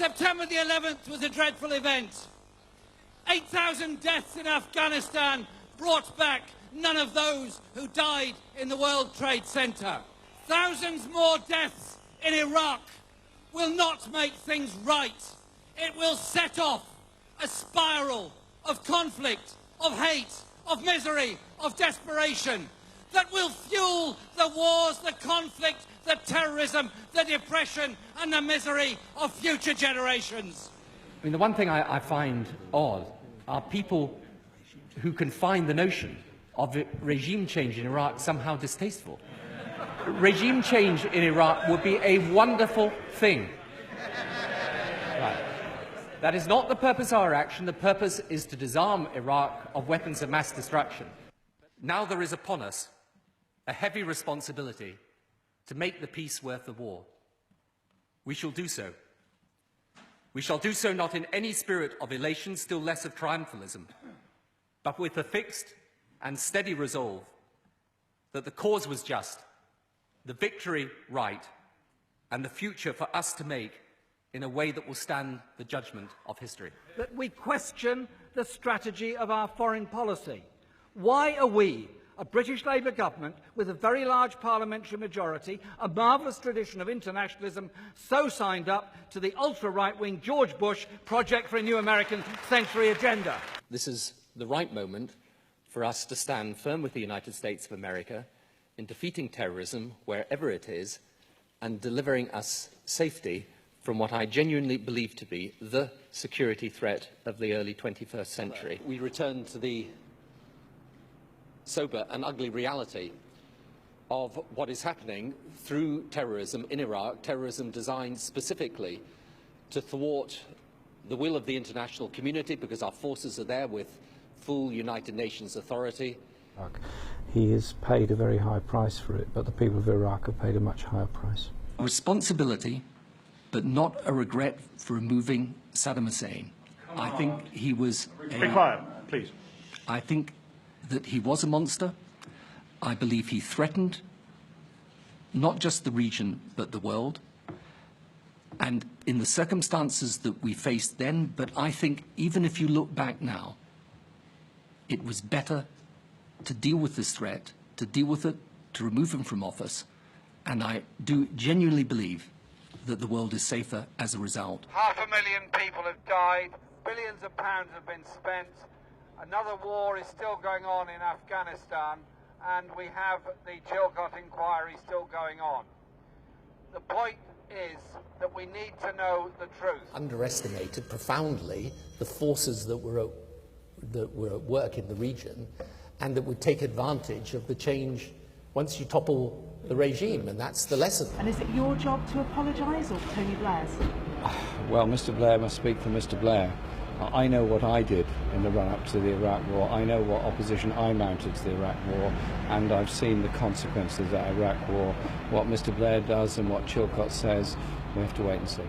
September the 11th was a dreadful event. 8,000 deaths in Afghanistan brought back none of those who died in the World Trade Center. Thousands more deaths in Iraq will not make things right. It will set off a spiral of conflict, of hate, of misery, of desperation that will fuel the wars, the conflict, the terrorism, the depression and the misery of future generations. I mean, the one thing I find odd are people who can find the notion of regime change in Iraq somehow distasteful. Regime change in Iraq would be a wonderful thing. Right. That is not the purpose of our action. The purpose is to disarm Iraq of weapons of mass destruction. Now there is upon us a heavy responsibility to make the peace worth the war. We shall do so. We shall do so not in any spirit of elation, still less of triumphalism, but with a fixed and steady resolve that the cause was just, the victory right, and the future for us to make in a way that will stand the judgment of history. That we question the strategy of our foreign policy. Why are we, a British Labour government with a very large parliamentary majority, a marvellous tradition of internationalism, so signed up to the ultra-right-wing George Bush project for a new American century agenda? This is the right moment for us to stand firm with the United States of America in defeating terrorism wherever it is and delivering us safety from what I genuinely believe to be the security threat of the early 21st century. We return to the sober and ugly reality of what is happening through terrorism in Iraq, terrorism designed specifically to thwart the will of the international community because our forces are there with full United Nations authority. He has paid a very high price for it, but the people of Iraq have paid a much higher price. Responsibility, but not a regret for removing Saddam Hussein. I think he was Be quiet, please. I think that he was a monster. I believe he threatened not just the region, but the world. And in the circumstances that we faced then, but I think even if you look back now, it was better to deal with this threat, to deal with it, to remove him from office. And I do genuinely believe that the world is safer as a result. 500,000 people have died, billions of pounds have been spent. Another war is still going on in Afghanistan, and we have the Chilcot inquiry still going on. The point is that we need to know the truth. Underestimated profoundly the forces that were at work in the region and that would take advantage of the change once you topple the regime, and that's the lesson. And is it your job to apologise or Tony Blair's? Well, Mr. Blair must speak for Mr. Blair. I know what I did in the run-up to the Iraq War. I know what opposition I mounted to the Iraq War, and I've seen the consequences of that Iraq War. What Mr. Blair does and what Chilcot says, we have to wait and see.